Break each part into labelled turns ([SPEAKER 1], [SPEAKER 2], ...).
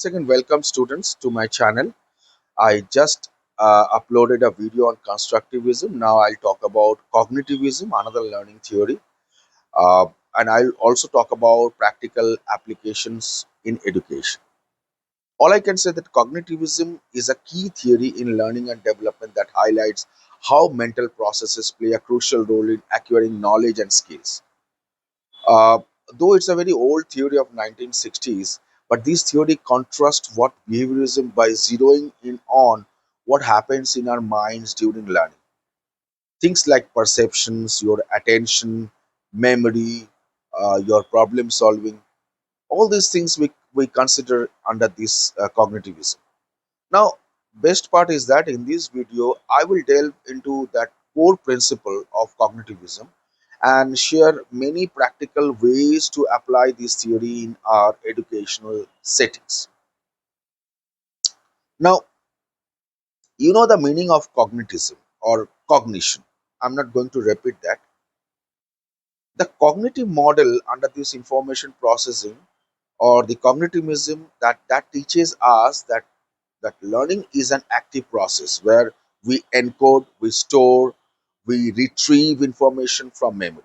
[SPEAKER 1] once again welcome students to my channel. I just uploaded a video on constructivism. Now I'll talk about cognitivism, another learning theory, uh, and I'll also talk about practical applications in education. All I can say that cognitivism is a key theory in learning and development that highlights how mental processes play a crucial role in acquiring knowledge and skills. Uh, though it's a very old theory of 1960s, but this theory contrasts what behaviorism by zeroing in on what happens in our minds during learning. Things like perceptions, your attention, memory, your problem solving, all these things we consider under this cognitivism. Now, best part is that in this video, I will delve into that core principle of cognitivism and share many practical ways to apply this theory in our educational settings. Now, you know the meaning of cognitism or cognition. I'm not going to repeat that. The cognitive model under this information processing or the cognitivism that teaches us that learning is an active process where we encode, we store, we retrieve information from memory.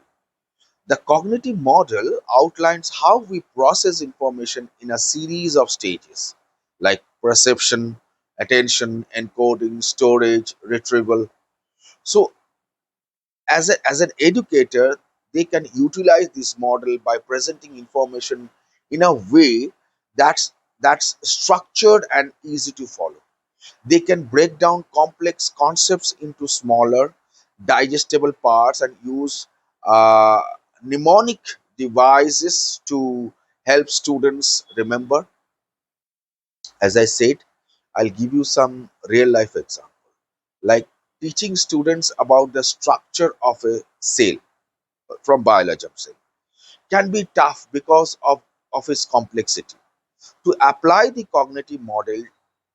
[SPEAKER 1] The cognitive model outlines how we process information in a series of stages like perception, attention, encoding, storage, retrieval. So, as an educator, they can utilize this model by presenting information in a way that's structured and easy to follow. They can break down complex concepts into smaller, digestible parts and use uh, mnemonic devices to help students remember. As I said, I'll give you some real life example, like teaching students about the structure of a cell from biology, I'm saying, can be tough because of its complexity. To apply the cognitive model,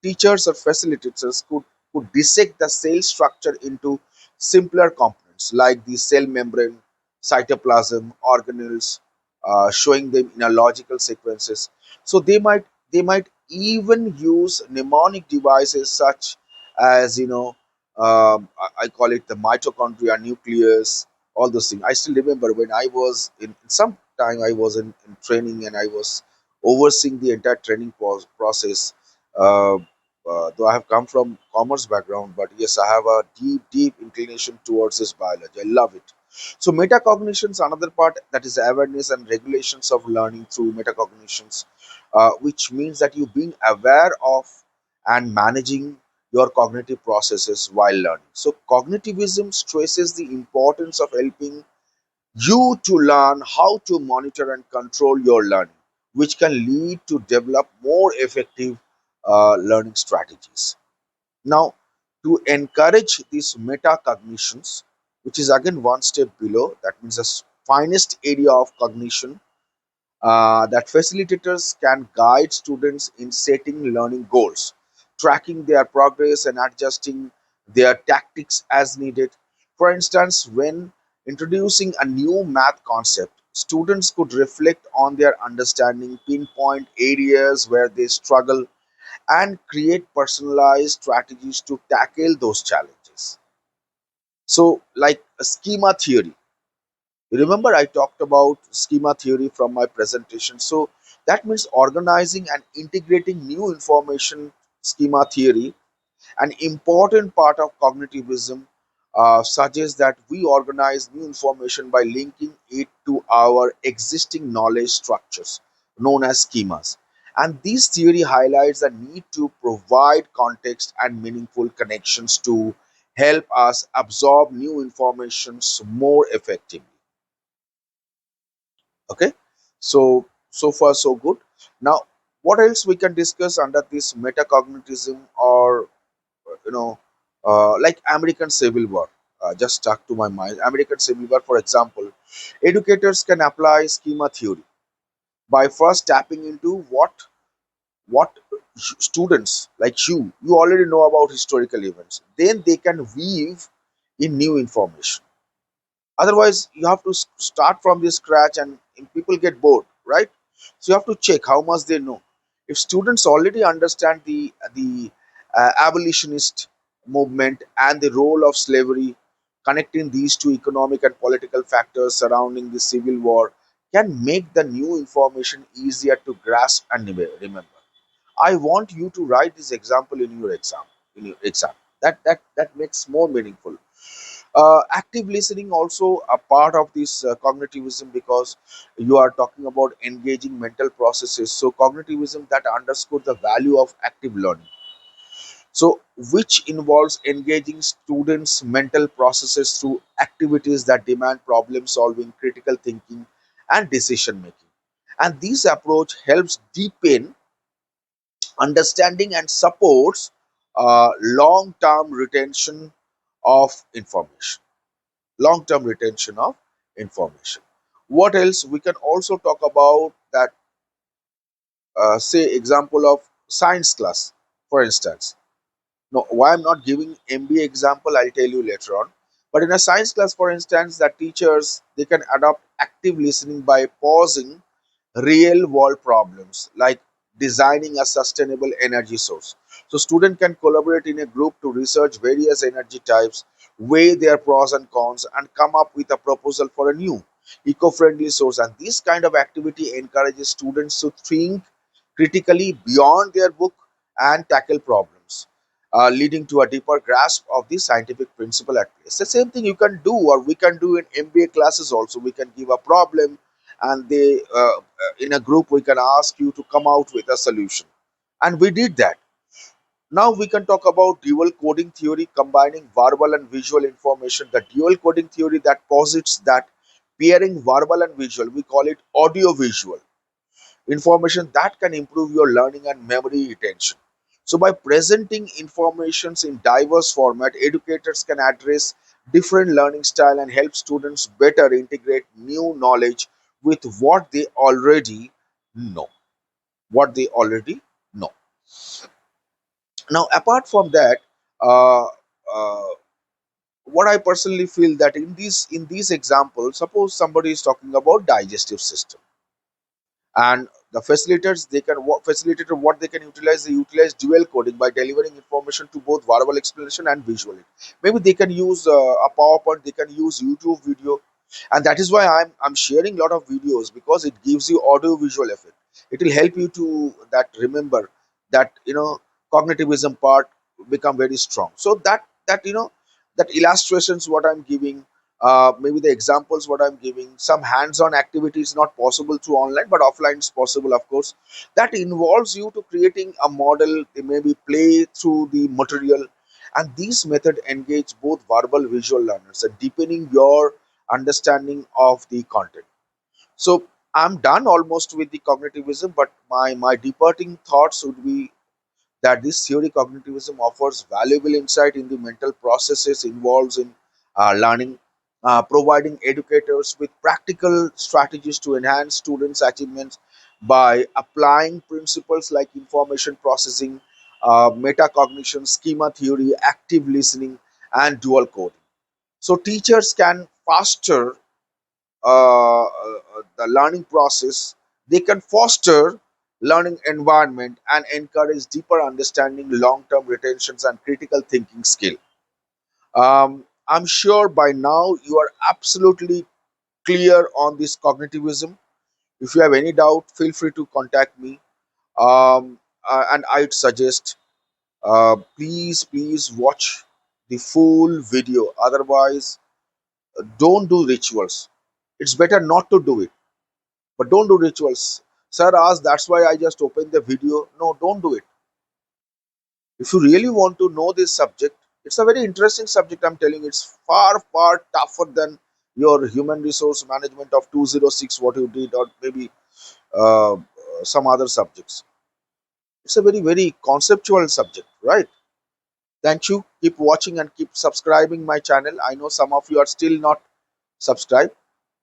[SPEAKER 1] teachers or facilitators could dissect the cell structure into simpler components like the cell membrane, cytoplasm, organelles, showing them in a logical sequences. So they might even use mnemonic devices such as I call it the mitochondria, nucleus, all those things. I still remember when I was in some time I was in training and I was overseeing the entire training process. Uh, though I have come from commerce background, but yes, I have a deep inclination towards this biology. I love it. So metacognitions, another part that is awareness and regulations of learning through metacognitions, which means that you being aware of and managing your cognitive processes while learning. So cognitivism stresses the importance of helping you to learn how to monitor and control your learning, which can lead to develop more effective learning strategies. Now, to encourage these metacognitions, which is again one step below, that means the finest area of cognition, that facilitators can guide students in setting learning goals, tracking their progress, and adjusting their tactics as needed. For instance, when introducing a new math concept, students could reflect on their understanding, pinpoint areas where they struggle, and create personalized strategies to tackle those challenges. So, like a schema theory, remember, I talked about schema theory from my presentation. So that means organizing and integrating new information. Schema theory, an important part of cognitivism, suggests that we organize new information by linking it to our existing knowledge structures, known as schemas. And this theory highlights the need to provide context and meaningful connections to help us absorb new information more effectively. Okay, so far so good. Now, what else we can discuss under this metacognitism, or you know like American Civil War, just stuck to my mind. American Civil War, for example, educators can apply schema theory by first tapping into what students like you already know about historical events. Then they can weave in new information. Otherwise, you have to start from the scratch, and people get bored, right? So you have to check how much they know. If students already understand the abolitionist movement and the role of slavery, connecting these two economic and political factors surrounding the civil war can make the new information easier to grasp and remember. I want you to write this example in your exam. In your exam, that makes more meaningful. Active listening also a part of this cognitivism, because you are talking about engaging mental processes. So cognitivism that underscore the value of active learning, so which involves engaging students mental processes through activities that demand problem solving, critical thinking, and decision making. And this approach helps deepen understanding and supports long term retention of information. Long term retention of information. What else? We can also talk about that, say, example of science class, for instance. No, why I'm not giving MBA example, I'll tell you later on. But in a science class, for instance, that teachers they can adopt active listening by pausing real world problems like designing a sustainable energy source. So student can collaborate in a group to research various energy types, weigh their pros and cons, and come up with a proposal for a new eco-friendly source. And this kind of activity encourages students to think critically beyond their book and tackle problems, leading to a deeper grasp of the scientific principle at play. It's the same thing you can do, or we can do in MBA classes also. We can give a problem, and they in a group we can ask you to come out with a solution, and we did that. Now we can talk about dual coding theory, combining verbal and visual information. The dual coding theory that posits that pairing verbal and visual, we call it audio visual information, that can improve your learning and memory retention. So by presenting informations in diverse format, educators can address different learning style and help students better integrate new knowledge with what they already know. What they already know. Now, apart from that, uh, uh, what I personally feel that in these examples, suppose somebody is talking about digestive system, and the facilitators they can facilitator what they can utilize, they utilize dual coding by delivering information to both verbal explanation and visual. Maybe they can use a PowerPoint, they can use YouTube video, and that is why I'm sharing a lot of videos, because it gives you audio visual effect. It will help you to that remember that cognitivism part become very strong. So that illustrations what I'm giving, maybe the examples what I'm giving, some hands-on activities not possible through online, but offline is possible, of course. That involves you to creating a model, maybe play through the material, and these method engage both verbal visual learners and deepening your understanding of the content. So I'm done almost with the cognitivism, but my departing thoughts would be that this theory cognitivism offers valuable insight in the mental processes involved in learning, providing educators with practical strategies to enhance students' achievements by applying principles like information processing, metacognition, schema theory, active listening, and dual coding. So teachers can faster the learning process, they can foster learning environment and encourage deeper understanding, long-term retentions, and critical thinking skill. I'm sure by now you are absolutely clear on this cognitivism. If you have any doubt, feel free to contact me. And I'd suggest, please watch the full video. Otherwise, don't do rituals. It's better not to do it, but don't do rituals. Sir asked, that's why I just opened the video. No, don't do it. If you really want to know this subject, it's a very interesting subject. I'm telling you, it's far tougher than your human resource management of 206, what you did, or maybe uh, some other subjects. It's a very conceptual subject, right? Thank you. Keep watching and keep subscribing my channel. I know some of you are still not subscribed.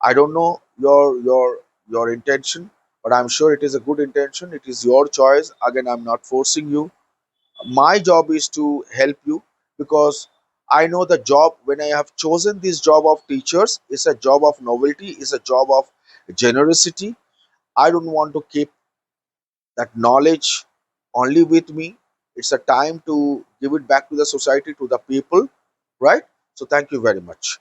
[SPEAKER 1] I don't know your intention, but I'm sure it is a good intention. It is your choice. Again, I'm not forcing you. My job is to help you, because I know the job, when I have chosen this job of teachers, is a job of novelty, is a job of generosity. I don't want to keep that knowledge only with me. It's a time to give it back to the society, to the people, right? So thank you very much.